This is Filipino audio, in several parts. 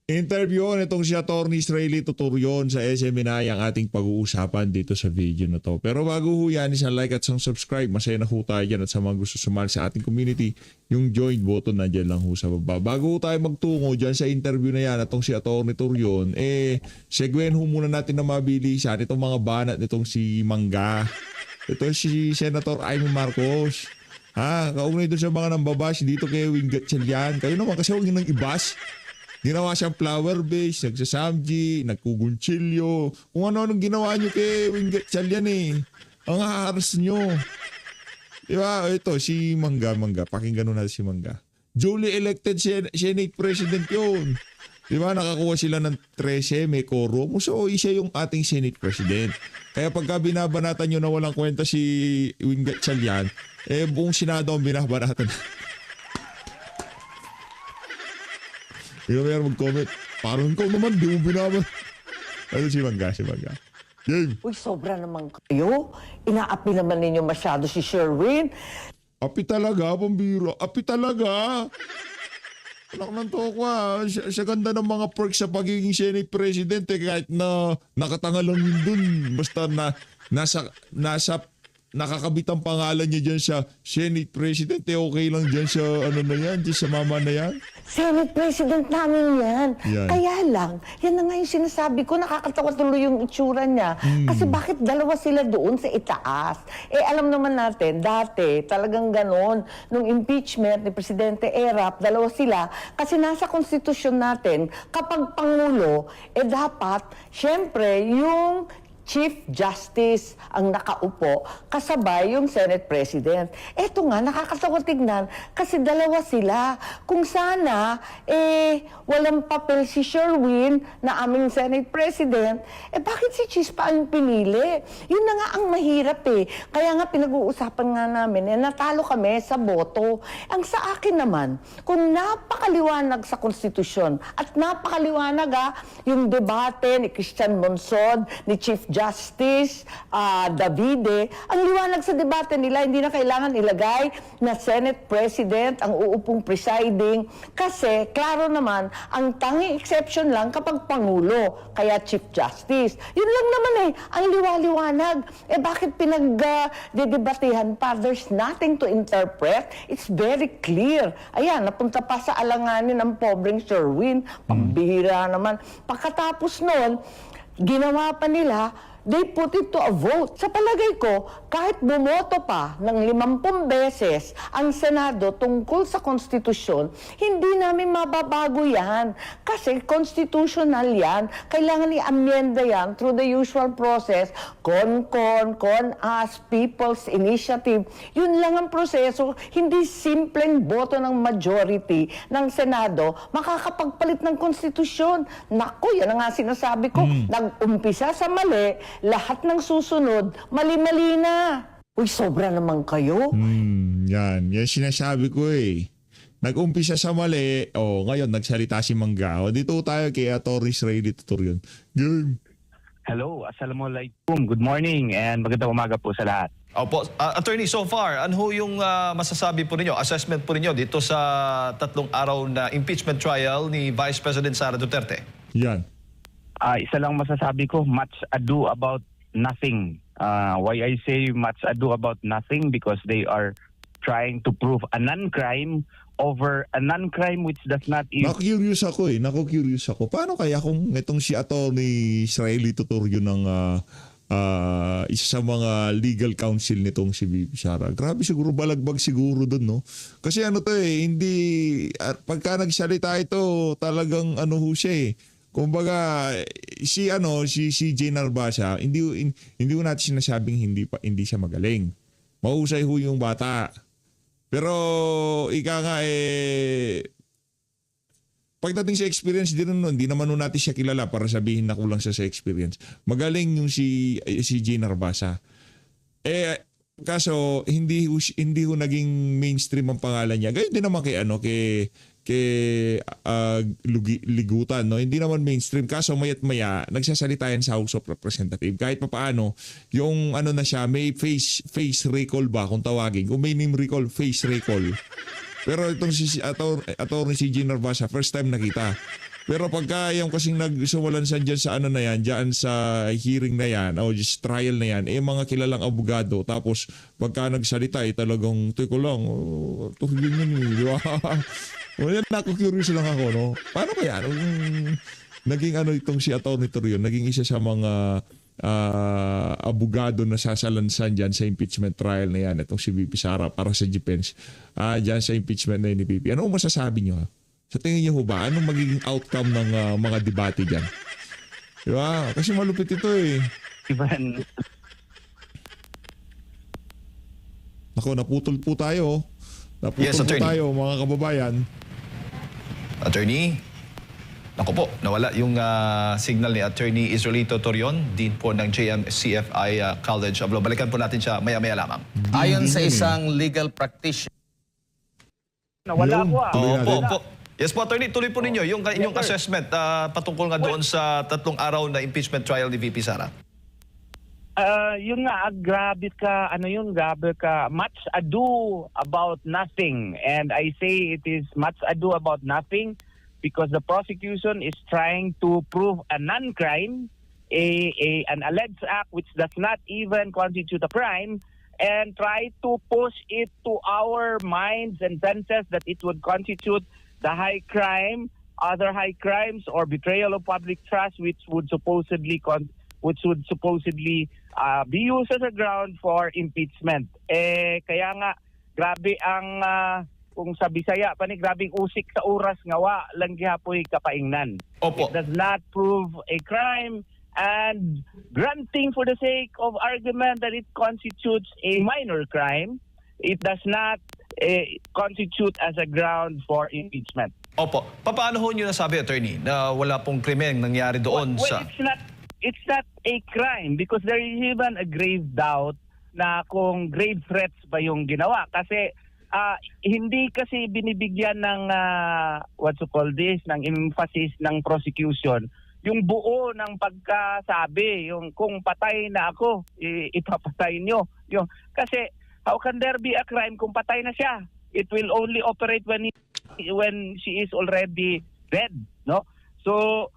Interview nitong si Attorney Israeli Tuturion sa SMNI ang ating pag-uusapan dito sa video na to. Pero bago ho yan, isang like at isang subscribe. Masaya na ho tayo dyan at sa mga gusto sumali sa ating community, yung join button nandiyan lang ho sa baba. Bago ho tayo magtungo dyan sa interview na yan atong si Attorney Tuturion, segwen ho muna natin na mabilisan itong mga banat nitong si Mangga. Ito si Senator Amy Marcos. Kaugnay doon sa mga nambabash dito kay Wing Gatchalian. Kayo naman kasi huwag nyo nang ibas. Ginawa siyang flower base, nagsasamji, nagkugunchilyo. Kung ano-anong ginawa niyo kay Wing Gatchalian Ang haharas niyo. Diba? Ito, si Mangga. Pakinggan natin si Mangga. Duly elected Senate President yun. Diba? Nakakuha sila ng 13, may quorum. So, siya yung ating Senate President. Kaya pagka binabanatan nyo na walang kwenta si Wing Gatchalian, buong Senado ang binabanatan. Ikaw meron mag-comment. Parang ikaw naman, di mo binaban. Ano si Mangga? Game. Uy, sobra naman kayo. Inaapi naman ninyo masyado si Sherwin. Api talaga, pambiro. Api talaga. Anak ng tokwa. Siya ganda ng mga perks sa pagiging Senate President kahit na nakatanga lang yun dun. Basta nasa nakakabit ang pangalan niya dyan sa Senate President, okay lang dyan sa ano na yan, dyan sa mama na yan. Senate President namin yan. Yan. Kaya lang, yan na nga yung sinasabi ko, nakakatawa tuloy yung itsura niya. Kasi bakit dalawa sila doon sa itaas? Alam naman natin, dati talagang ganon. Nung impeachment ni Presidente Erap, dalawa sila. Kasi nasa konstitusyon natin, kapag Pangulo, dapat, syempre, yung Chief Justice ang nakaupo, kasabay yung Senate President. Eto nga, nakakatawa tignan, kasi dalawa sila. Kung sana, walang papel si Sherwin na aming Senate President, bakit si Chispa ang pinili? Yun na nga ang mahirap Kaya nga pinag-uusapan nga namin, natalo kami sa boto. Ang sa akin naman, kung napakaliwanag sa konstitusyon at napakaliwanag yung debate ni Christian Monsod, ni Chief Justice Davide, ang liwanag sa debate nila, hindi na kailangan ilagay na Senate President ang uupong presiding kasi klaro naman, ang tanging exception lang kapag Pangulo, kaya Chief Justice. Yun lang naman ang liwaliwanag. Bakit pinagdedebatehan pa? There's nothing to interpret. It's very clear. Ayan, napunta pa sa alanganin ng pobreng Sherwin. Pambihira naman. Pagkatapos nun, ginawa pa nila, they put it to a vote. Sa palagay ko, kahit bumoto pa ng 50 beses ang Senado tungkol sa konstitusyon, hindi namin mababago yan. Kasi constitutional yan. Kailangan i-amyenda yan through the usual process. Con-as, People's Initiative. Yun lang ang proseso. Hindi simpleng boto ng majority ng Senado makakapagpalit ng konstitusyon. Naku, yan ang nga sinasabi ko. Nag-umpisa sa mali, lahat ng susunod, mali-mali na. Uy, sobra naman kayo. Yan sinasabi ko Nag-umpisa sa mali, ngayon nagsalita si Mangga. Dito tayo kay Attorney Israeli Tuturion. Game. Hello, assalamualaikum. Good morning and magandang umaga po sa lahat. Opo, attorney, so far, ano ho yung masasabi po ninyo, assessment po ninyo dito sa 3 araw na impeachment trial ni Vice President Sara Duterte? Yan. Isa lang masasabi ko, much ado about nothing. Why I say much ado about nothing? Because they are trying to prove a non-crime over a non-crime which does not even... Naku-curious ako. Paano kaya kung itong si Attorney Israeli Tuturion ng isa sa mga legal counsel nitong si VP Sara. Grabe siguro, balagbag siguro doon, no? Kasi hindi, pagka nagsalita ito, talagang siya kumbaga, si CJ Narbasa, hindi ko natin sinasabing hindi siya magaling. Mahusay ho yung bata. Pero ika nga pagdating sa experience din hindi naman natin siya kilala para sabihin na kulang siya sa experience. Magaling yung si CJ Narbasa. Kaso hindi ho naging mainstream ang pangalan niya. Gayon din naman kay Ligutan, no? Hindi naman mainstream. Kaso maya't maya, nagsasalita yan sa House of Representatives. Kahit papaano, yung na siya, may face recall ba kung tawagin. Kung may name recall, face recall. Pero itong si Attorney CJ Narbasa, first time nakita. Pero pagka yung kasing nagsuwalansan dyan sa ano na yan, dyan sa hearing na yan, o just trial na yan, mga kilalang abogado, tapos pagka nagsalita, talagang, teko lang, yun yun, di ba? Well, curious lang ako, no? Paano kaya? Naging itong si Atty. Torion, naging isa sa mga abogado na sasalansan dyan sa impeachment trial na yan, itong si VP Sara para sa defense, dyan sa impeachment na yun ni VP. Ano masasabi nyo? Sa tingin niyo ba, anong magiging outcome ng mga debate dyan? Diba? Kasi malupit ito eh. Even Ako, naputol po tayo. Naputol Yes, po attorney. tayo, mga kababayan. Attorney, ako po, nawala yung signal ni Attorney Israelito Torion, Dean po ng JMCFI College of Law. Balikan po natin siya maya-maya lamang. Ayon sa isang legal practitioner, nawala Hello? po Tuloy Opo, natin. po. Yes po, Attorney, tuloy po ninyo yung inyong assessment patungkol nga doon sa 3 araw na impeachment trial ni VP Sara. Yun nga, grabe ka, much ado about nothing. And I say it is much ado about nothing because the prosecution is trying to prove a non-crime, an alleged act which does not even constitute a crime, and try to push it to our minds and senses that it would constitute the high crime, other high crimes, or betrayal of public trust, which would supposedly be used as a ground for impeachment. Kaya nga, grabe ang, kung sa Bisaya pa ni, grabing usik sa oras ngawa, lang gihapoy kapaingnan. Opo. It does not prove a crime, and granting for the sake of argument that it constitutes a minor crime, it does not constitute as a ground for impeachment. Opo. Paano ho nyo nasabi, Attorney, na wala pong krimen nangyari doon Well, sa... it's not a crime because there is even a grave doubt na kung grave threats ba yung ginawa. Kasi hindi kasi binibigyan ng ng emphasis ng prosecution yung buo ng pagkasabi, yung kung patay na ako, ipapatay nyo. Kasi how can there be a crime kung patay na siya? It will only operate when she is already dead, no? So,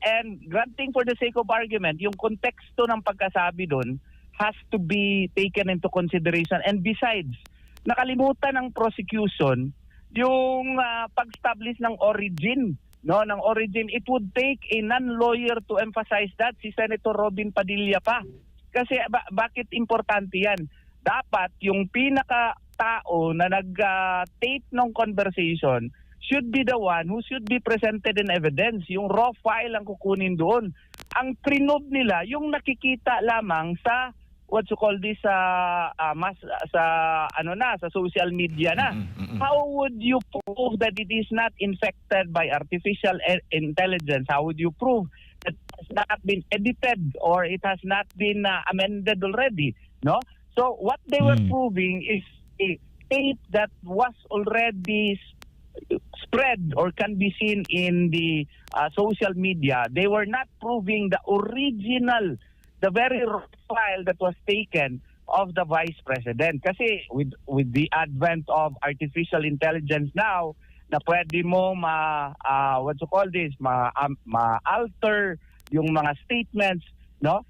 and granting for the sake of argument, yung konteksto ng pagkasabi doon has to be taken into consideration. And besides, nakalimutan ng prosecution yung pag-establish ng origin, no? Ng origin, it would take a non-lawyer to emphasize that, si Senator Robin Padilla pa. Kasi bakit importante yan? Dapat yung pinaka-tao na nag-tape ng conversation should be the one who should be presented in evidence. Yung raw file ang kukunin doon. Ang prinob nila, yung nakikita lamang sa sa social media na. How would you prove that it is not infected by artificial intelligence? How would you prove that it has not been edited or it has not been amended already? No? So what they were proving is a tape that was already spread or can be seen in the social media. They were not proving the original, the very raw file that was taken of the Vice President. Kasi with the advent of artificial intelligence now, na pwede mo ma-alter yung mga statements, no?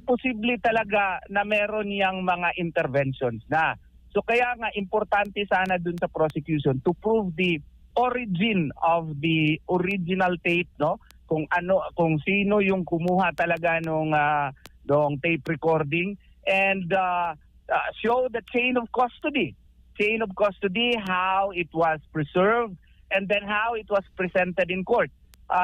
Posible talaga na meron yang mga interventions na. So kaya nga importante sana dun sa prosecution to prove the origin of the original tape, no? Kung sino yung kumuha talaga nung tape recording, and show the chain of custody, how it was preserved, and then how it was presented in court.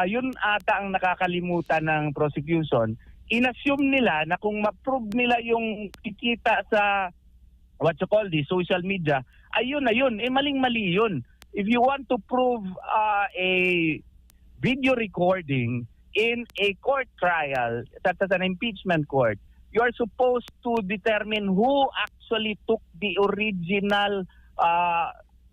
Yun ata ang nakakalimutan ng prosecution. Inassume nila na kung ma-prove nila yung kikita sa social media, ayun na yun. Maling-mali yun. If you want to prove a video recording in a court trial, such as an impeachment court, you are supposed to determine who actually took the original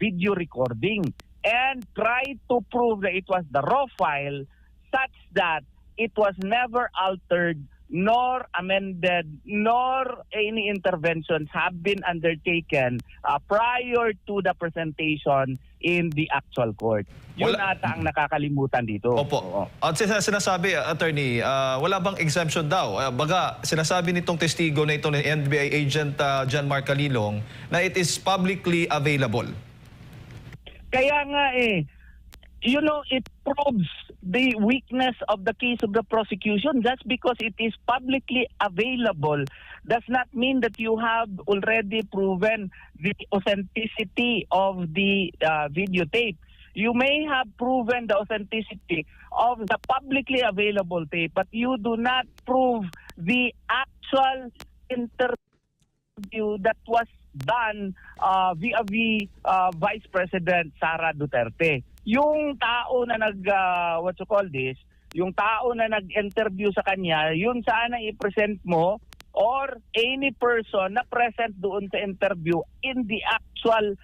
video recording and try to prove that it was the raw file such that it was never altered nor amended, nor any interventions have been undertaken prior to the presentation in the actual court. Yun Wala- ata ang nakakalimutan dito. Opo. Oo. At sinasabi, attorney, wala bang exemption daw? Baga, sinasabi nitong testigo na ito ni NBI agent John Mark Calilong na it is publicly available. Kaya nga you know, it proves the weakness of the case of the prosecution. Just because it is publicly available does not mean that you have already proven the authenticity of the videotape. You may have proven the authenticity of the publicly available tape, but you do not prove the actual interview that was done via Vice President Sara Duterte. Yung tao na yung tao na nag-interview sa kanya, yun sana i-present mo, or any person na present doon sa interview in the actual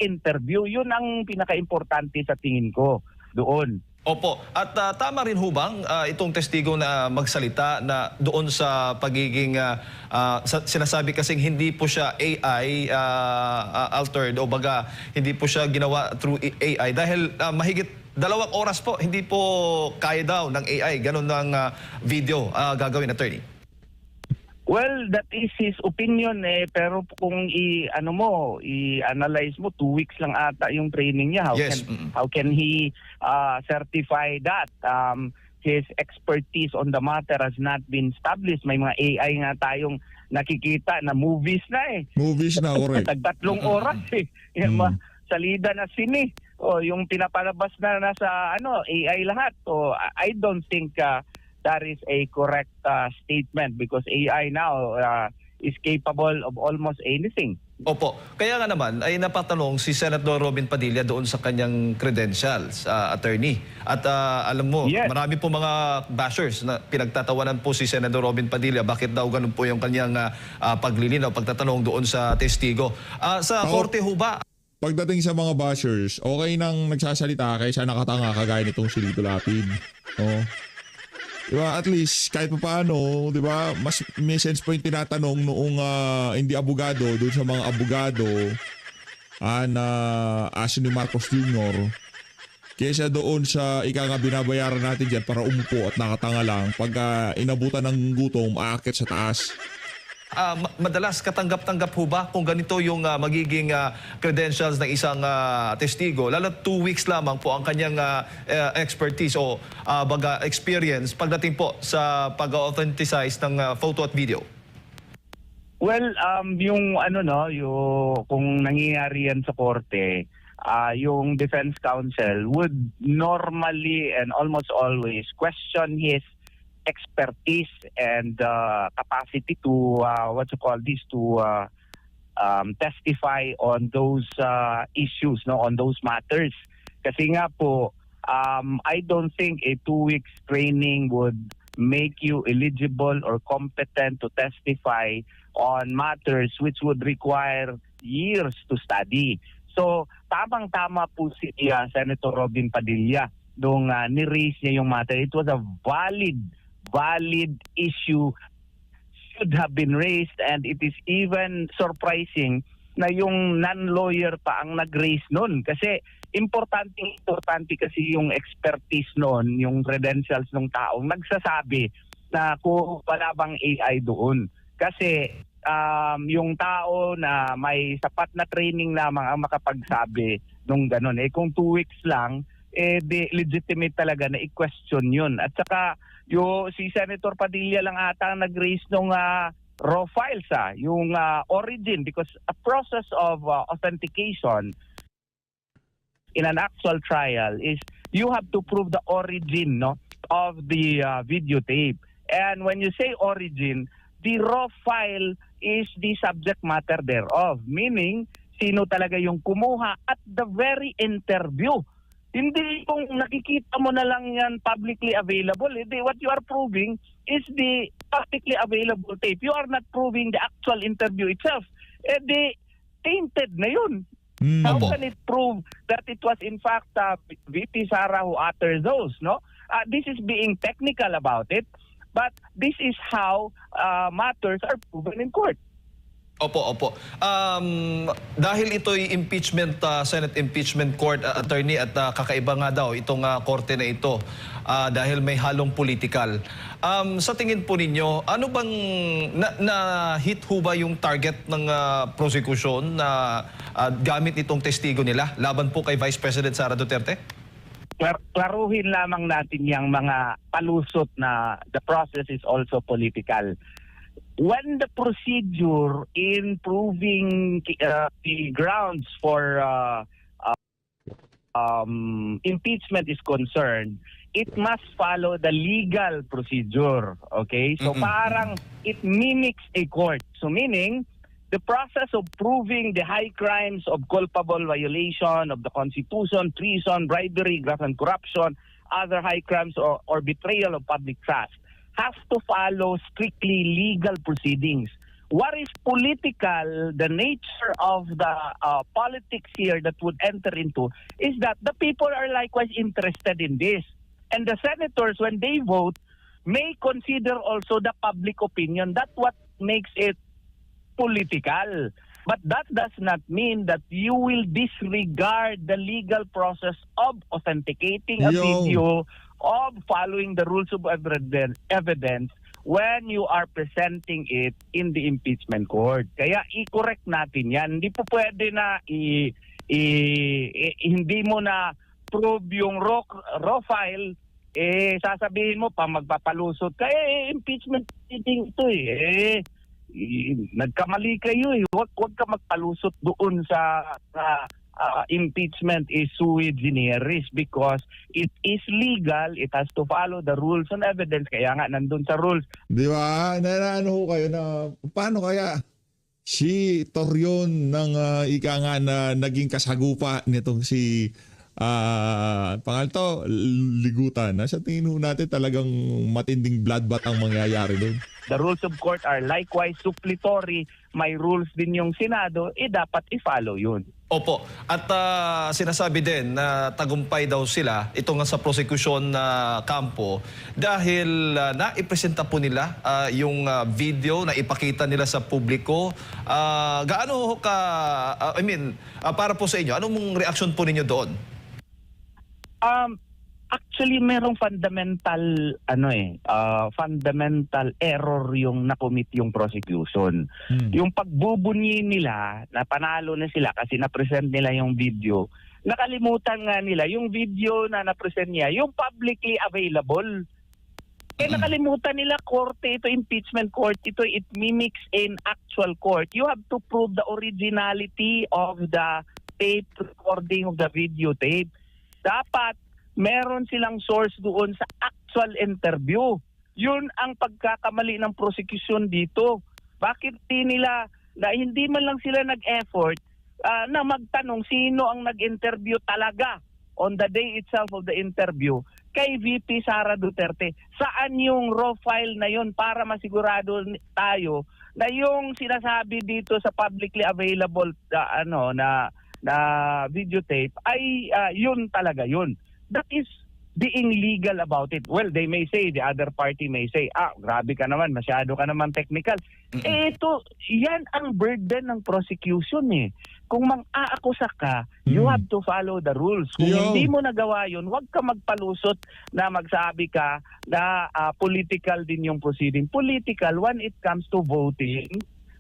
interview. Yun ang pinaka-importante sa tingin ko doon. Opo. At tama rin hubang itong testigo na magsalita na doon sa pagiging sinasabi kasing hindi po siya AI altered o baga hindi po siya ginawa through AI dahil mahigit 2 oras po hindi po kaya daw ng AI. Ganun ng video gagawin, attorney. Well, that is his opinion pero kung i-analyze mo 2 weeks lang ata yung training niya. Yes. How can he certify that? His expertise on the matter has not been established. May mga AI nga tayong nakikita na movies na Movies na, correct. Tag-3 oras Yan salida na sini. O yung pinapalabas na nasa AI lahat. So I don't think that is a correct statement because AI now is capable of almost anything. Opo. Kaya nga naman ay napatanong si Senator Robin Padilla doon sa kanyang credentials, attorney. At alam mo, Yes. marami po mga bashers na pinagtatawanan po si Senator Robin Padilla. Bakit daw ganun po yung kanyang paglilinaw, pagtatanong doon sa testigo. Sa korte ho ba? Pagdating sa mga bashers, okay nang nagsasalita kaysa nakatanga kagaya nitong si Lito Lapid. Oh. Diba, at least kahit pa paano, diba, mas may sense po yung tinatanong noong hindi abogado, doon sa mga abogado na aso ni Marcos Jr. Kesa doon sa ika nga binabayaran natin dyan para umupo at nakatanga lang pag inabutan ng gutom, aakit sa taas. Madalas katanggap-tanggap ho ba kung ganito yung magiging credentials ng isang testigo? Lalo 2 weeks lamang po ang kanyang expertise o baga experience pagdating po sa pag-authenticize ng photo at video. Well, yung yung kung nangyayari yan sa korte, yung defense counsel would normally and almost always question his expertise and capacity to testify on those issues, on those matters. Kasi nga po, I don't think a 2 weeks training would make you eligible or competent to testify on matters which would require years to study. So, tamang-tama po si Senator Robin Padilla nung ni-raise niya yung matter. It was a valid issue, should have been raised, and it is even surprising na yung non-lawyer pa ang nag-raise nun. Kasi importante kasi yung expertise nun, yung credentials ng taong nagsasabi na kung wala bang AI doon. Kasi yung tao na may sapat na training lamang ang makapagsabi nung ganun. Kung 2 weeks lang, legitimate talaga na i-question yun. At saka, si Senator Padilla lang ata ang nag-raise nung raw files, yung origin, because a process of authentication in an actual trial is you have to prove the origin of the videotape. And when you say origin, the raw file is the subject matter thereof, meaning sino talaga yung kumuha at the very interview. Hindi kung nakikita mo na lang yan publicly available. What you are proving is the publicly available tape. You are not proving the actual interview itself. Tainted na yun. How can it prove that it was in fact VP Sara who uttered those? This is being technical about it. But this is how matters are proven in court. Opo. Dahil ito'y impeachment, Senate Impeachment Court, attorney, at kakaiba nga daw itong korte na ito dahil may halong political. Sa tingin po ninyo, ano bang na-hit ho ba yung target ng prosecution na gamit itong testigo nila laban po kay Vice President Sara Duterte? Klaruhin lamang natin yung mga palusot na the process is also political. When the procedure in proving the grounds for impeachment is concerned, it must follow the legal procedure. Okay? So parang it mimics a court. So meaning, the process of proving the high crimes of culpable violation of the Constitution, treason, bribery, graft and corruption, other high crimes or betrayal of public trust has to follow strictly legal proceedings. What is political, the nature of the politics here that would enter into, is that the people are likewise interested in this. And the senators, when they vote, may consider also the public opinion. That's what makes it political. But that does not mean that you will disregard the legal process of authenticating a video, of following the rules of evidence when you are presenting it in the impeachment court. Kaya i-correct natin yan. Hindi po pwede na hindi mo na prove yung raw file, sasabihin mo pa magpapalusot ka, impeachment proceeding ito nagkamali kayo Huwag ka magpalusot doon sa impeachment is sui generis because it is legal, it has to follow the rules and evidence. Kaya nga nandun sa rules. Di ba? Ano ho kayo na paano kaya si Torion ng ika nga na naging kasagupa nitong si pangal to, Ligutan. Sa tingin ho natin talagang matinding bloodbath ang mangyayari doon. The rules of court are likewise suppletory. May rules din yung Senado, dapat i-follow yun. Opo. At sinasabi din na tagumpay daw sila, ito nga sa prosecution na kampo, dahil naipresenta po nila yung video na ipakita nila sa publiko. Gaano ka, para po sa inyo, anong reaksyon po ninyo doon? Actually, merong fundamental error yung nakomit yung prosecution. Yung pagbubunyi nila, na panalo na sila kasi na-present nila yung video, nakalimutan nga nila yung video na na-present niya, yung publicly available. Nakalimutan nila, korte ito, impeachment court ito, it mimics an actual court. You have to prove the originality of the tape recording of the videotape. Dapat meron silang source doon sa actual interview. Yun ang pagkakamali ng prosecution dito. Bakit nila, na hindi man lang sila nag-effort na magtanong sino ang nag-interview talaga on the day itself of the interview kay VP Sara Duterte. Saan yung raw file na yun para masigurado tayo na yung sinasabi dito sa publicly available na videotape ay yun talaga yun. That is being legal about it. Well, they may say, the other party may say, grabe ka naman, masyado ka naman technical. Ito, yan ang burden ng prosecution Kung mang-aakusa ka, you have to follow the rules. Kung hindi mo nagawa yun, huwag ka magpalusot na magsabi ka na political din yung proceeding. Political when it comes to voting,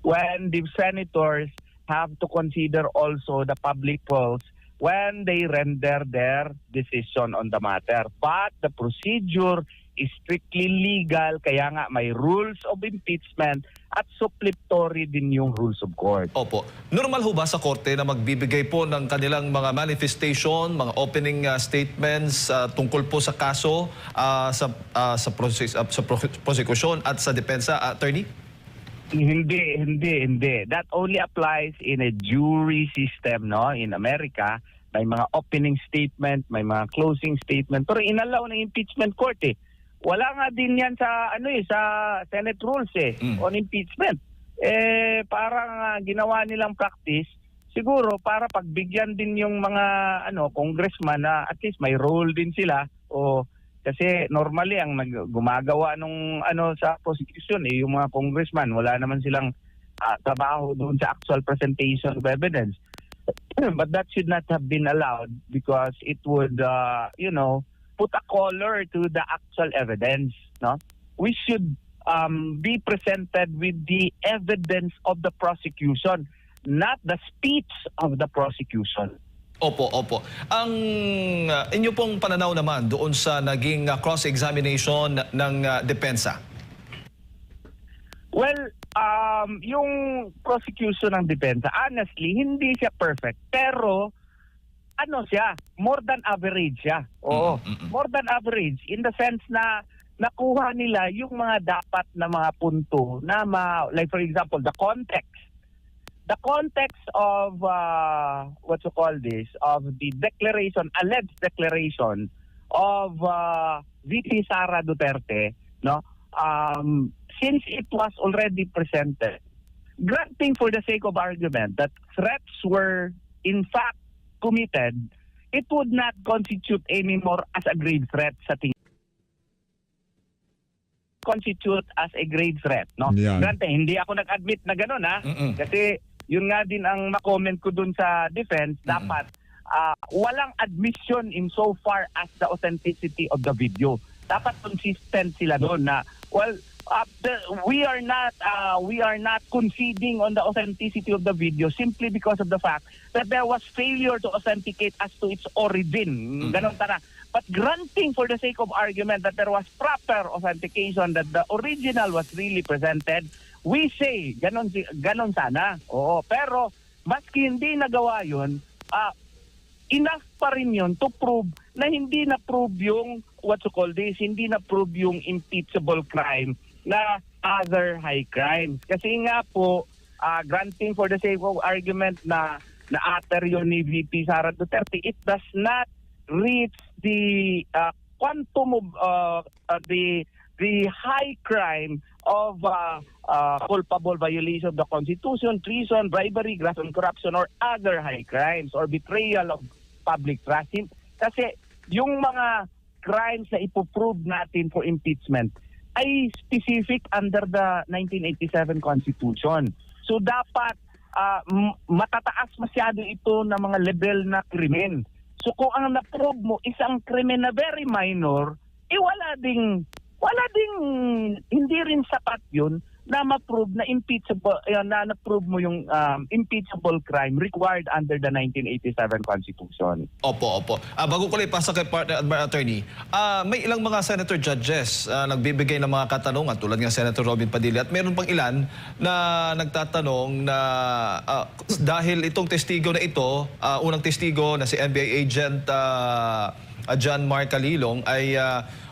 when the senators have to consider also the public pulse when they render their decision on the matter. But the procedure is strictly legal, kaya nga may rules of impeachment at supplementary din yung rules of court. Opo. Normal ho ba sa korte na magbibigay po ng kanilang mga manifestation, mga opening statements tungkol po sa kaso, sa prosecution at sa depensa, attorney? Hindi. That only applies in a jury system, in America. May mga opening statement, may mga closing statement. Pero inalaw ng impeachment court Wala nga din yan sa sa Senate rules on impeachment. Parang ginawa nilang practice siguro para pagbigyan din yung mga congressman na at least may role din sila o Kasi normally ang gumagawa nung sa prosecution yung mga congressman, wala naman silang trabaho doon sa actual presentation of evidence. But that should not have been allowed because it would put a color to the actual evidence, no? We should be presented with the evidence of the prosecution, not the speech of the prosecution. Opo, opo. Ang inyo pong pananaw naman doon sa naging cross-examination ng depensa? Well, yung prosecution ng depensa, honestly, hindi siya perfect. Pero, siya, more than average siya. Oo, more than average in the sense na nakuha nila yung mga dapat na mga punto na like for example, the context of of the declaration, alleged declaration of VP Sara Duterte, no? Since it was already presented, granting for the sake of argument that threats were in fact committed, it would not constitute anymore as a grave threat sa tingin. Constitute as a grave threat, no? Yeah. Granted, hindi ako nag-admit na gano'n, ha? Kasi yun nga din ang makomment ko dun sa defense, dapat walang admission in so far as the authenticity of the video. Dapat consistent sila doon na, well, we are not conceding on the authenticity of the video simply because of the fact that there was failure to authenticate as to its origin. Ganon tara. But granting for the sake of argument that there was proper authentication, that the original was really presented, we say, ganon sana. Oo, pero maski hindi nagawa yun, enough pa rin yun to prove na hindi na-prove yung hindi na-prove yung impeachable crime na other high crimes. Kasi nga po, granting for the sake of argument na na-utter yun ni VP Sara Duterte, it does not reach the quantum of the high crime of culpable violation of the Constitution, treason, bribery, graft and corruption, or other high crimes, or betrayal of public trust. Kasi yung mga crimes na ipoprove natin for impeachment ay specific under the 1987 Constitution. So dapat matataas masyado ito ng mga level na krimen. So kung ang na-prove mo isang krimen na very minor, wala ding hindi rin sapat yun na ma-prove na impeachable, na na-prove mo yung impeachable crime required under the 1987 Constitution. Opo, opo. Bago ko lang ipasa kay partner attorney, may ilang mga senator judges nagbibigay ng mga katanungan tulad ng Senator Robin Padilla at meron pang ilan na nagtatanong na dahil itong testigo na ito, unang testigo na si NBI agent John Mark Calilong ay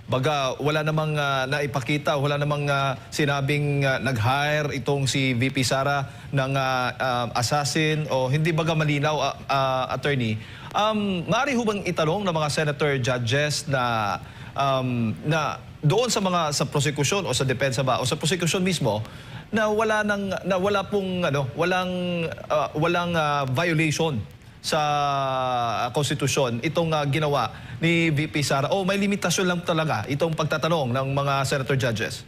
baga wala namang naipakita, wala namang sinabing nag-hire itong si VP Sara ng assassin o hindi baga malinaw, attorney. Maaari ho bang itanong ng mga senator judges na doon sa prosecution o sa depensa ba o sa prosecution mismo na walang violation sa konstitusyon itong ginawa ni VP Sara o may limitasyon lang talaga itong pagtatanong ng mga senator judges?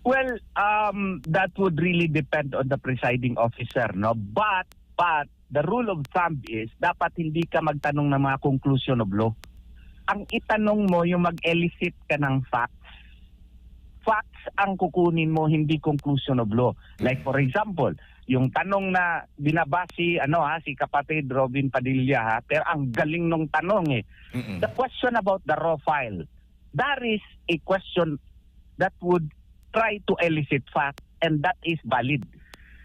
Well, that would really depend on the presiding officer, no? But the rule of thumb is dapat hindi ka magtanong ng mga conclusion of law. Ang itanong mo yung mag-elicit ka ng facts. Facts ang kukunin mo, hindi conclusion of law. Like for example, yung tanong na binabasi si kapatid Robin Padilla, pero ang galing nung tanong The question about the raw file, that is a question that would try to elicit fact and that is valid.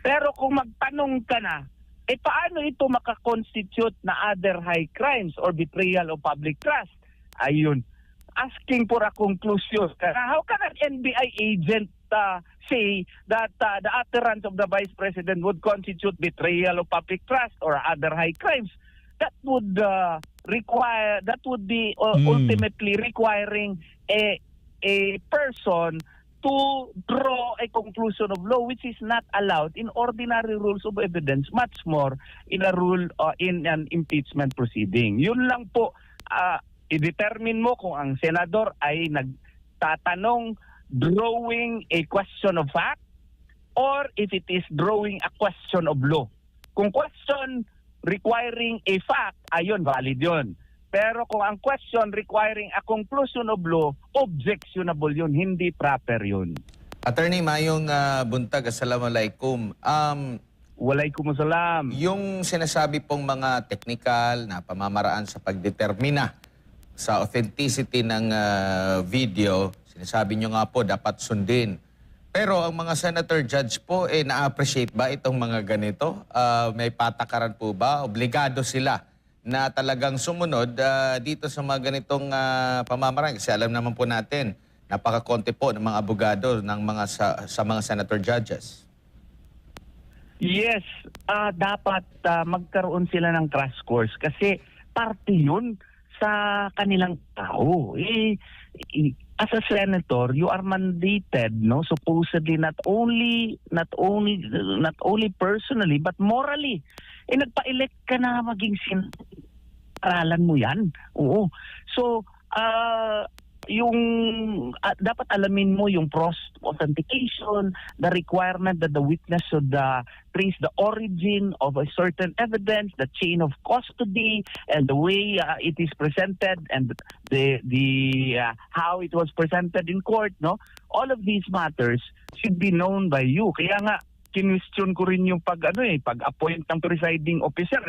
Pero kung magtanong ka na, paano ito makakonstitute na other high crimes or betrayal of public trust? Ayun, asking for a conclusion. How can an NBI agent say that the utterance of the Vice President would constitute betrayal of public trust or other high crimes? That would be ultimately requiring a person to draw a conclusion of law which is not allowed in ordinary rules of evidence, much more in a rule in an impeachment proceeding. Yun lang po. i-determine mo kung ang senador ay nagtatanong drawing a question of fact or if it is drawing a question of law. Kung question requiring a fact, ayun, valid yun. Pero kung ang question requiring a conclusion of law, objectionable yun, hindi proper yun. Attorney Mayong Buntag, assalamualaikum. Waalaikumsalam. Yung sinasabi pong mga technical na pamamaraan sa pagdetermina sa authenticity ng video, sinasabi nyo nga po dapat sundin. Pero ang mga senator judge po, na-appreciate ba itong mga ganito? May patakaran po ba? Obligado sila na talagang sumunod dito sa mga ganitong pamamaraan? Kasi alam naman po natin, napaka-konti po ng mga abogado ng mga sa mga senator judges. Yes, dapat magkaroon sila ng crash course kasi parte yun sa kanilang tao. As a senator, you are mandated, no, supposedly not only personally but morally. Nagpa-elect ka na maging aralan mo 'yan. Oo. So, dapat alamin mo yung process of authentication, the requirement that the witness should trace the origin of a certain evidence, the chain of custody, and the way it is presented, and the how it was presented in court. No, all of these matters should be known by you. Kaya nga kinwestiyon ko rin yung pag-appoint ng presiding officer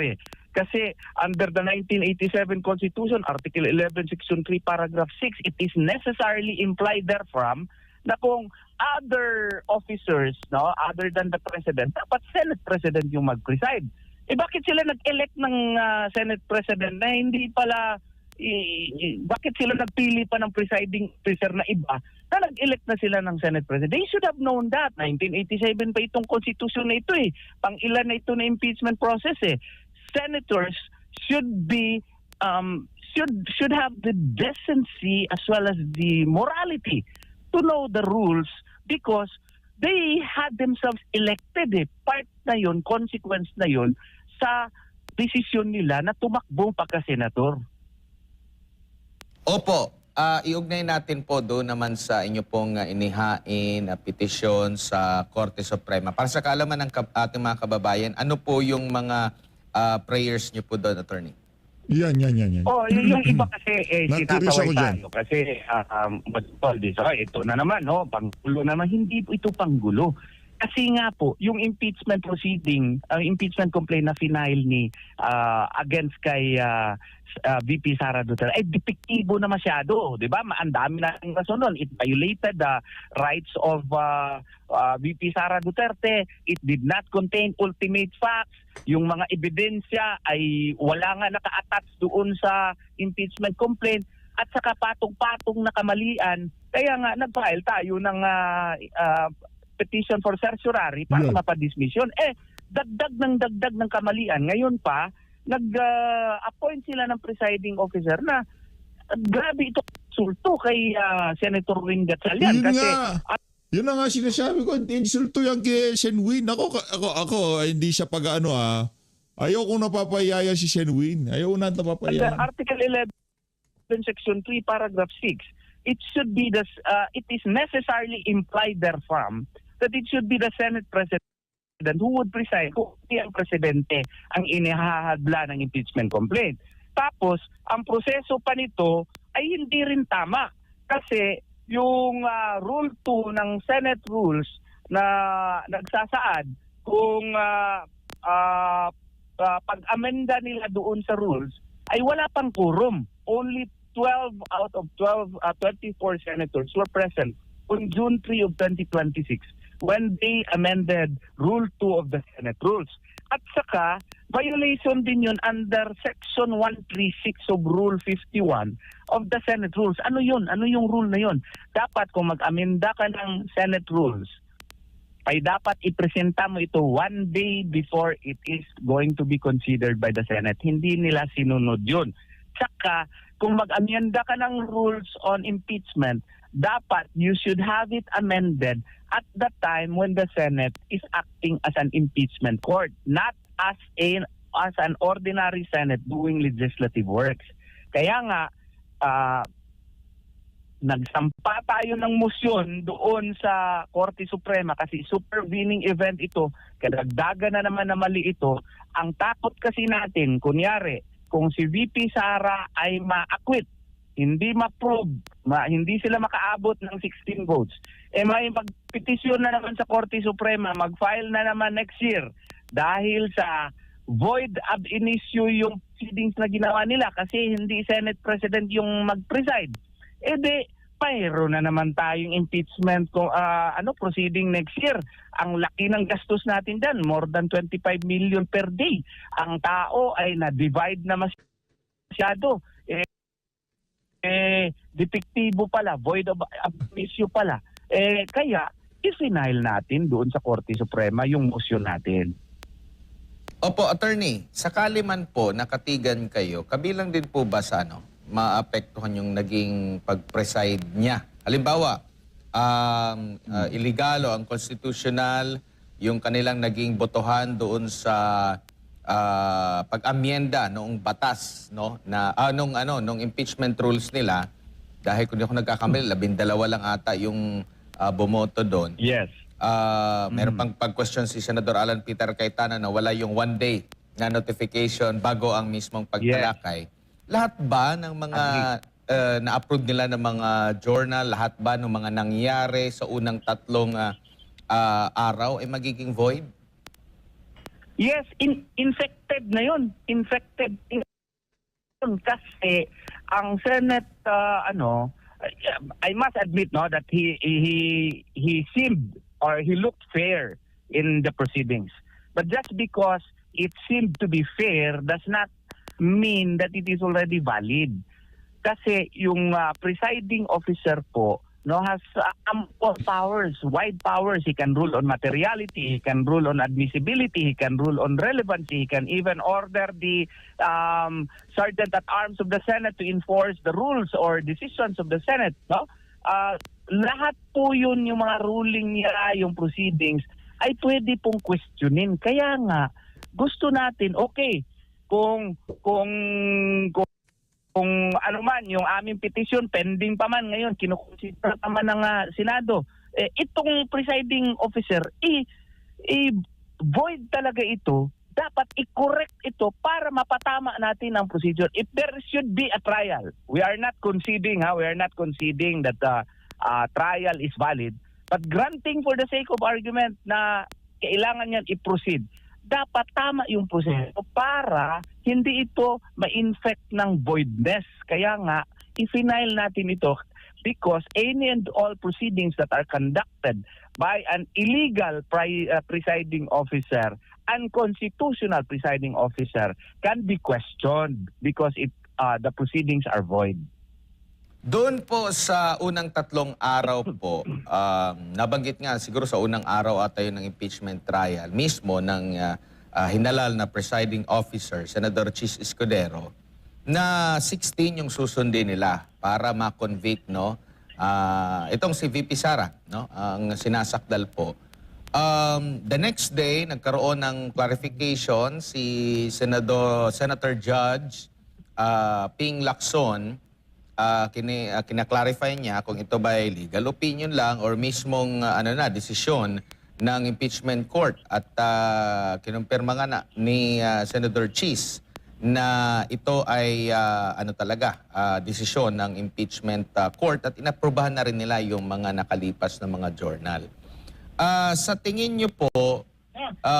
Kasi under the 1987 Constitution, Article 11, Section 3, Paragraph 6, it is necessarily implied therefrom na kung other officers, no, other than the President, dapat Senate President yung mag-preside. Bakit sila nag-elect ng Senate President na hindi pala, bakit sila nagpili pa ng presiding officer na iba na nag-elect na sila ng Senate President? They should have known that. 1987 pa itong Constitution na ito Pang-ilan na ito na impeachment process Senators should be should have the decency as well as the morality to know the rules because they had themselves elected Part na yun, consequence na yun sa desisyon nila na tumakbo pagka-senator. Opo, iugnay natin po doon naman sa inyo pong inihain na petisyon sa Korte Suprema. Para sa kaalaman ng ating mga kababayan, ano po yung mga prayers niyo po doon, attorney? Yan. Yung iba kasi Na-curious ako sinasaway dyan. tayo kasi ito na naman, panggulo naman. Hindi po ito panggulo. Kasi nga po, yung impeachment proceeding, impeachment complaint na final ni against kay VP Sara Duterte, depektibo na masyado, di ba? Ang dami na ng rason nun. It violated the rights of VP Sara Duterte. It did not contain ultimate facts. Yung mga ebidensya ay wala nga naka-attach doon sa impeachment complaint at saka patong-patong na kamalian. Kaya nga nag-file tayo ng petition for certiorari para mapadismiss yun. Dagdag ng kamalian. Ngayon pa, nag-appoint sila ng presiding officer na grabe ito sulto kay Senator Wing Gatchalian. Yun na nga sinasabi ko, insulto yan kay Senwin. Ako, hindi siya pag-ano ayaw kong napapayaya si Senwin. Ayaw na napapayaya. Article 11, Section 3, Paragraph 6, it should be it is necessarily implied therefrom that it should be the Senate President who would preside kung ang presidente ang inihahadla ng impeachment complaint. Tapos, ang proseso pa nito ay hindi rin tama kasi yung Rule 2 ng Senate Rules na nagsasaad kung pag-amenda nila doon sa rules ay wala pang quorum. Only 12 out of 24 senators were present on June 3 of 2026 when they amended Rule 2 of the Senate Rules. At saka, violation din yun under Section 136 of Rule 51 of the Senate Rules. Ano yun? Ano yung rule na yun? Dapat kung mag-amenda ka ng Senate Rules, ay dapat ipresenta mo ito 1 day before it is going to be considered by the Senate. Hindi nila sinunod yun. Saka, kung mag-amenda ka ng rules on impeachment, dapat you should have it amended at the time when the Senate is acting as an impeachment court, not as an ordinary Senate doing legislative works. Kaya nga, nagsampa tayo ng motion doon sa Korte Suprema kasi supervening event ito, kadagdagan na naman na mali ito. Ang takot kasi natin, kunyari, kung si VP Sara ay ma-acquit, hindi ma-prove, hindi sila makaabot ng 16 votes, may magpetisyon na naman sa Korte Suprema, mag-file na naman next year dahil sa void ab initio yung proceedings na ginawa nila kasi hindi Senate President yung mag-preside. Mayroon na naman tayong impeachment proceeding next year. Ang laki ng gastos natin dyan, more than 25 million per day. Ang tao ay na-divide na masyado. Depektibo pala, void of issue pala. Kaya, i-final natin doon sa Korte Suprema yung motion natin. Opo, attorney, sakali man po nakatigan kayo, kabilang din po ba sa maapektuhan yung naging pag-preside niya? Halimbawa, illegal o unconstitutional yung kanilang naging botohan doon sa pag-amyenda noong batas, no, na nung impeachment rules nila, dahil kung di ako nagkakamali, 12 lang ata yung bumoto doon. Yes. Meron pang pag-question si Senador Alan Peter Cayetano na wala yung 1 day na notification bago ang mismong pagtalakay. Lahat ba ng mga na-approve nila ng mga journal, lahat ba ng mga nangyari sa unang 3 araw ay magiging void? Yes, infected na yun. Infected yun. Kasi ang Senate, I must admit that he seemed or he looked fair in the proceedings. But just because it seemed to be fair does not mean that it is already valid. Kasi yung presiding officer po has ample powers, wide powers. He can rule on materiality, he can rule on admissibility, he can rule on relevancy, he can even order the Sergeant at Arms of the Senate to enforce the rules or decisions of the Senate. Lahat po yun, yung mga ruling niya, yung proceedings, ay pwede pong questionin. Kaya nga, gusto natin, okay, kung ano man, yung aming petisyon, pending pa man ngayon, kinukonsider pa man ng Senado, itong presiding officer, void talaga ito, dapat i-correct ito para mapatama natin ang procedure. If there should be a trial, we are not conceding that the trial is valid, but granting for the sake of argument na kailangan yan i-proceed, dapat tama yung proseso para hindi ito ma-infect ng voidness. Kaya nga, i-final natin ito because any and all proceedings that are conducted by an illegal presiding officer, unconstitutional presiding officer, can be questioned because the proceedings are void. Doon po sa unang 3 araw po, nabanggit nga siguro sa unang araw ata yun ng impeachment trial, mismo ng hinalal na presiding officer, Senador Chis Escudero, na 16 yung susundin nila para ma-convict, itong si VP Sara, ang sinasakdal po. The next day, nagkaroon ng clarification si Senator Judge Ping Lacson. Kina-clarify niya kung ito ba ay legal opinion lang or mismong desisyon ng impeachment court at kinumpirma nga ni Senator Chis na ito ay desisyon ng impeachment court at inaprubahan na rin nila yung mga nakalipas na mga journal. Sa tingin niyo po,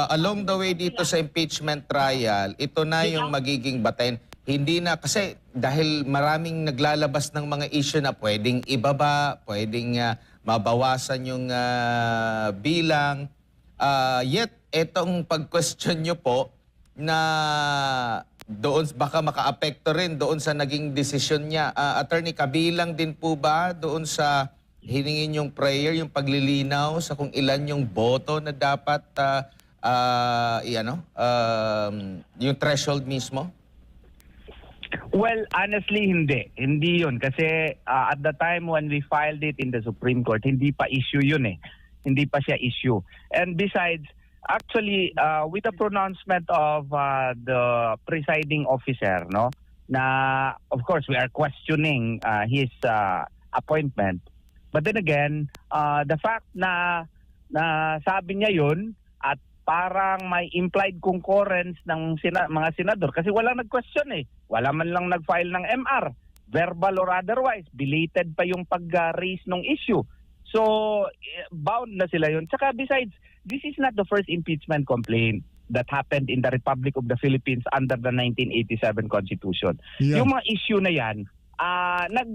along the way dito sa impeachment trial, ito na yung magiging batayan. Hindi na, kasi dahil maraming naglalabas ng mga issue na pwedeng ibaba, pwedeng mabawasan yung bilang. Yet, etong pag-question nyo po na doon baka maka-apekto rin doon sa naging desisyon niya. Attorney, kabilang din po ba doon sa hiningin yung prayer, yung paglilinaw sa kung ilan yung boto na dapat yung threshold mismo? Well, honestly, hindi. Hindi yun. Kasi at the time when we filed it in the Supreme Court, hindi pa issue yun eh. Hindi pa siya issue. And besides, actually, with the pronouncement of the presiding officer, na of course we are questioning his appointment. But then again, the fact na sabi niya yun at parang may implied concurrence ng mga senador kasi walang nag-question eh. Wala man lang nag-file ng MR, verbal or otherwise. Belated pa yung pag-raise ng issue. So, bound na sila yun. Tsaka besides, this is not the first impeachment complaint that happened in the Republic of the Philippines under the 1987 Constitution. Yeah. Yung mga issue na yan,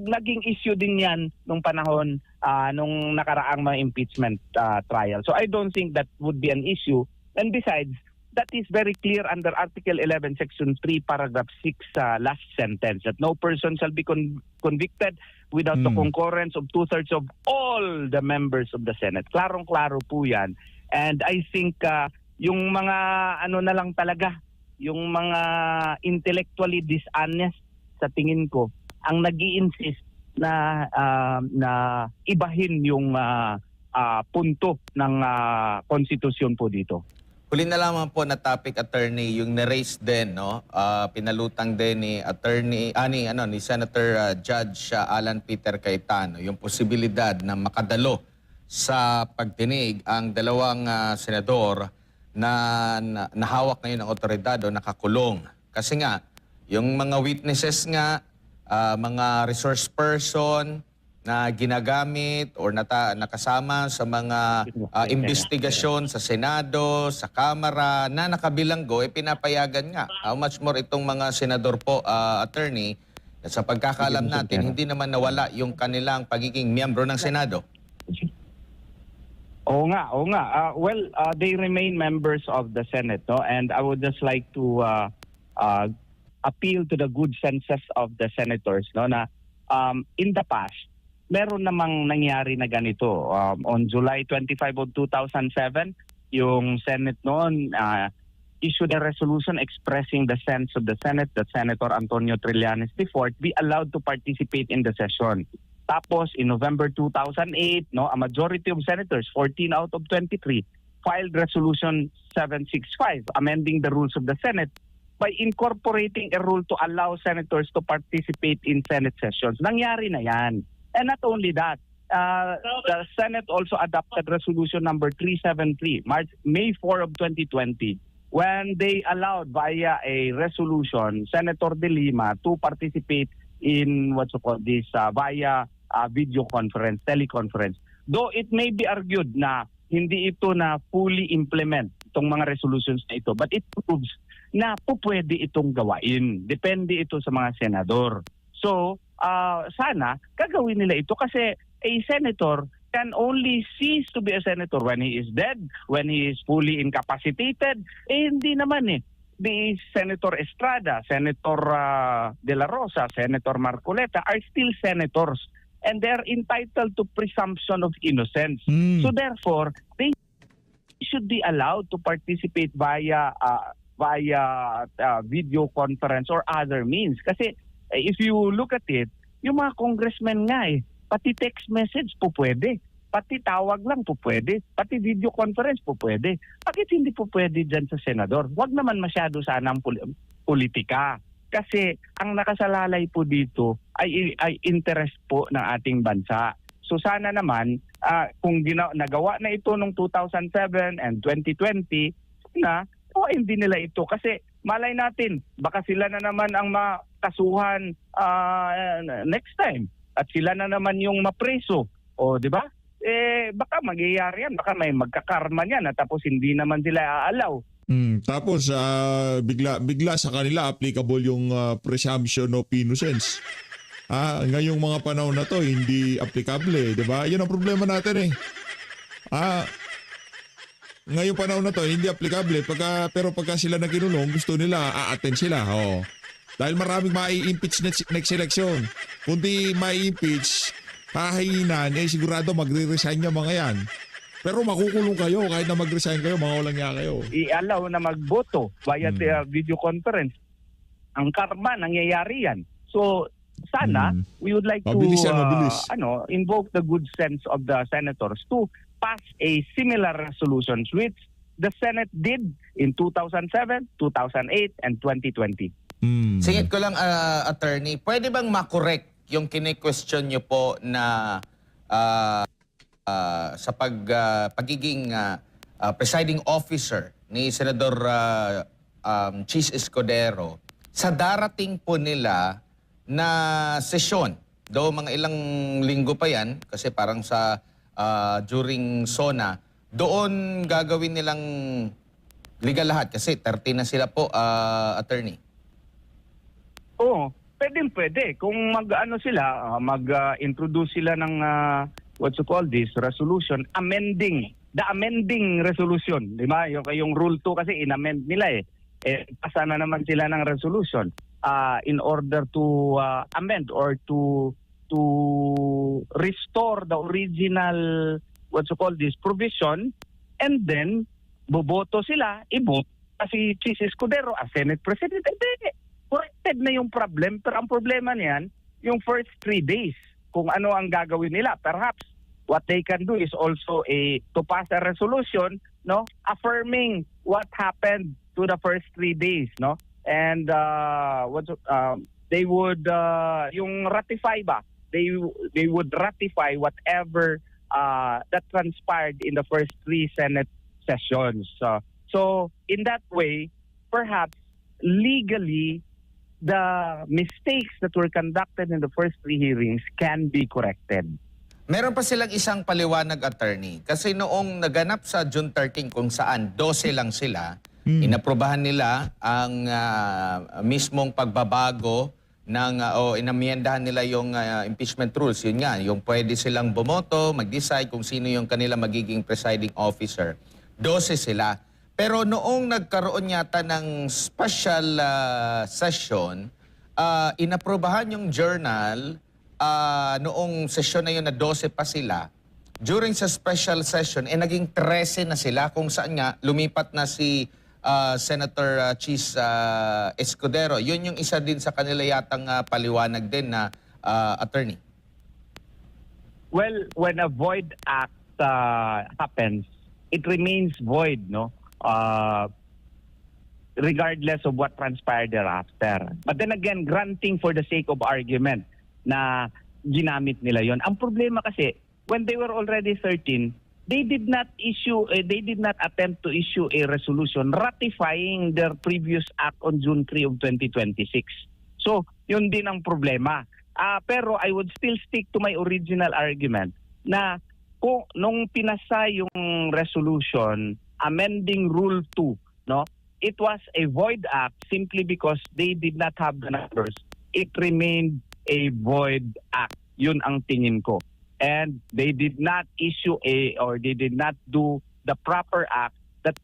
naging issue din yan nung panahon nung nakaraang mga impeachment trial. So I don't think that would be an issue. And besides, that is very clear under Article 11, Section 3, Paragraph 6, last sentence, that no person shall be convicted without the concurrence of 2/3 of all the members of the Senate. Klarong-klaro po yan. And I think yung mga ano na lang talaga, yung mga intellectually dishonest sa tingin ko, ang nag-i-insist na ibahin yung punto ng konstitusyon po dito. Huli na lamang po na topic, attorney, yung na-raise din, no? Pinalutang din ni ni Senator Judge Alan Peter Cayetano, yung posibilidad na makadalo sa pagdinig ang dalawang senador na nahawak ngayon ng otoridad o nakakulong. Kasi nga, yung mga witnesses nga, mga resource person na ginagamit or nakasama sa mga investigasyon sa Senado, sa Kamara, na nakabilanggo, pinapayagan nga. How much more itong mga senador po, attorney, sa pagkakaalam natin, hindi naman nawala yung kanilang pagiging miyembro ng Senado. Oo nga. Well, they remain members of the Senate, no? And I would just like to appeal to the good senses of the senators, no, na in the past meron namang nangyari na ganito. On July 25 of 2007, yung Senate noon issued a resolution expressing the sense of the Senate that Senator Antonio Trillanes IV be allowed to participate in the session. Tapos in November 2008, no, a majority of senators, 14 out of 23, filed Resolution 765 amending the rules of the Senate by incorporating a rule to allow senators to participate in Senate sessions. Nangyari na yan. And not only that, the Senate also adopted Resolution number 373, May 4 of 2020, when they allowed via a resolution Senator De Lima to participate in via video conference, teleconference. Though it may be argued na hindi ito na fully implement itong mga resolutions na ito, but it proves na pwede itong gawain. Depende ito sa mga senador. So, sana gagawin nila ito kasi a senator can only cease to be a senator when he is dead, when he is fully incapacitated. Hindi naman eh. The Senator Estrada, Senator De La Rosa, Senator Marcoleta are still senators and they're entitled to presumption of innocence. So therefore, they should be allowed to participate via video conference or other means. Kasi if you look at it, yung mga congressmen nga pati text message po pwede, pati tawag lang po pwede, pati video conference po pwede. Bakit hindi po pwede dyan sa senador? Huwag naman masyado sana ang politika. Kasi ang nakasalalay po dito ay interest po ng ating bansa. So sana naman, kung nagawa na ito noong 2007 and 2020, hindi nila ito. Kasi malay natin, baka sila na naman ang makasuhan next time. At sila na naman yung mapreso. O, di ba? Baka magyayari yan. Baka may magkakarma niyan. Tapos hindi naman sila aalaw. Tapos bigla sa kanila applicable yung presumption of innocence. Ngayong mga panahon na to hindi applicable, 'di ba? 'Yun ang problema natin eh. Ngayong panahon na to hindi applicable pero pagka sila nakinulong, gusto nila a-attend sila. Dahil maraming mai-impeach next election. Kundi mai-impeach kahihinan, sigurado magre-resign yung mga yan. Pero makukulong kayo kahit na mag-resign kayo, mga walang niya kayo. I-allow na magboto via video conference. Ang karma, nangyayari yan. So, sana, we would like mabilis to invoke the good sense of the senators to pass a similar resolutions which the Senate did in 2007, 2008, and 2020. Singit ko lang, attorney, pwede bang makorek yung kine-question nyo po na sa pagiging presiding officer ni Senador Chis Escudero sa darating po nila na sesyon? Though mga ilang linggo pa yan, kasi parang sa during SONA, doon gagawin nilang legal lahat kasi 30 na sila po, attorney. Oo, pwede. Kung mag-ano sila, mag-introduce sila ng what you call this, resolution, the amending resolution, di ba? Yung Rule 2 kasi inamend nila pasa na naman sila ng resolution in order to amend or to restore the original, what you call this, provision, and then boboto sila, i-vote si Chis Escudero as Senate President. Corrected na yung problem, pero ang problema niyan, yung first 3 days, kung ano ang gagawin nila. Perhaps what they can do is also to pass a resolution, no, affirming what happened to the first 3 days, no, and they would yung ratify ba? They would ratify whatever that transpired in the first 3 Senate sessions. So in that way, perhaps legally, the mistakes that were conducted in the first 3 hearings can be corrected. Meron pa silang isang paliwanag, attorney. Kasi noong naganap sa June 13 kung saan 12 lang sila, inaprobahan nila ang mismong pagbabago ng o inamyendahan nila yung impeachment rules. Yun nga, yung pwede silang bumoto, mag-decide kung sino yung kanila magiging presiding officer. 12 sila. Pero noong nagkaroon yata ng special session, inaprobahan yung journal noong session na yun na 12 pa sila. During sa special session, naging 13 na sila kung saan nga lumipat na si Senator Chis Escudero. Yun yung isa din sa kanila yatang paliwanag din na attorney. Well, when a void act happens, it remains void, no? Regardless of what transpired thereafter. But then again, granting for the sake of argument na ginamit nila yon. Ang problema kasi, when they were already 13, they did not attempt to issue a resolution ratifying their previous act on June 3 of 2026. So, yun din ang problema. Pero I would still stick to my original argument na kung nung pinasa yung resolution amending Rule 2, no? It was a void act simply because they did not have the numbers. It remained a void act. Yun ang tingin ko. And they did not issue they did not do the proper act that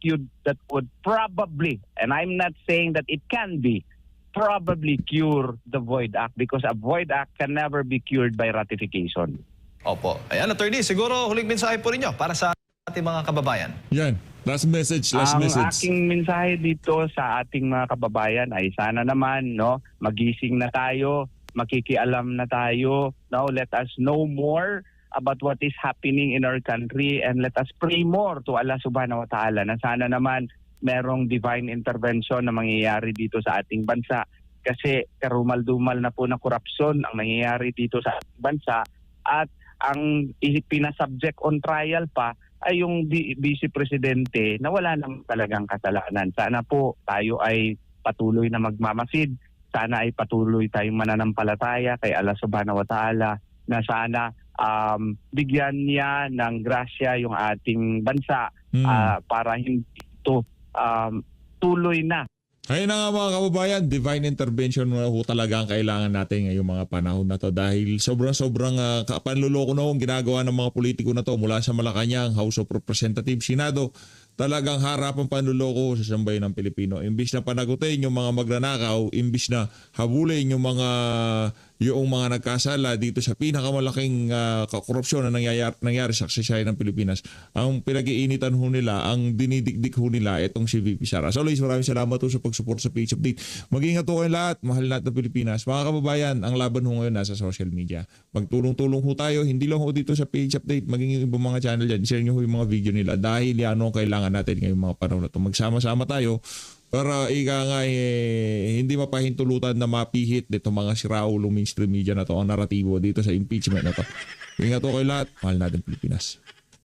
would probably, and I'm not saying that it can be, probably cure the void act because a void act can never be cured by ratification. Opo. Ayan, attorney, siguro huling mensahe po ninyo para sa ating mga kababayan. Yan. Last message. Ang aking mensahe dito sa ating mga kababayan ay sana naman, no, magising na tayo, makikialam na tayo. Now, let us know more about what is happening in our country and let us pray more to Allah subhanahu wa ta'ala na sana naman merong divine intervention na mangyayari dito sa ating bansa. Kasi karumal-dumal na po na korupsyon ang nangyayari dito sa ating bansa at ang pinasubject on trial pa ay yung Vice Presidente na wala naman talagang kasalanan. Sana po tayo ay patuloy na magmamasid. Sana ay patuloy tayong mananampalataya kay Allah subhanahu wa ta'ala na sana bigyan niya ng grasya yung ating bansa para hindi ito tuloy na. Ayun na nga mga kababayan, divine intervention na ho talaga ang kailangan natin ngayong mga panahon na to dahil sobrang panluloko na ho ang ginagawa ng mga politiko na to mula sa Malacanang, House of Representatives, Senado. Talagang harapang panluloko sa sambayan ng Pilipino. Imbis na panagutin yung mga magnanakaw, imbis na habulin yung mga nagkasala dito sa pinakamalaking korupsyon na nangyari sa kasaysayan ng Pilipinas, ang pinag-iinitan ho nila, ang dinidikdik ho nila itong si VP Sara. So Luis, maraming salamat ho sa pag-support sa PH Update. Mag-ingat ho kayo lahat, mahal natin ng Pilipinas. Mga kababayan, ang laban ho ngayon nasa social media. Magtulong-tulong ho tayo, hindi lang ho dito sa PH Update, maging yung ibang mga channel dyan, share nyo ho yung mga video nila dahil yan ang kailangan natin ngayong mga panahon na ito. Magsama-sama tayo Para ika nga hindi mapahintulutan na mapihit dito mga siraulong mainstream media na to ang naratibo dito sa impeachment na to. Ingat ko kayo lahat. Mahal natin Pilipinas.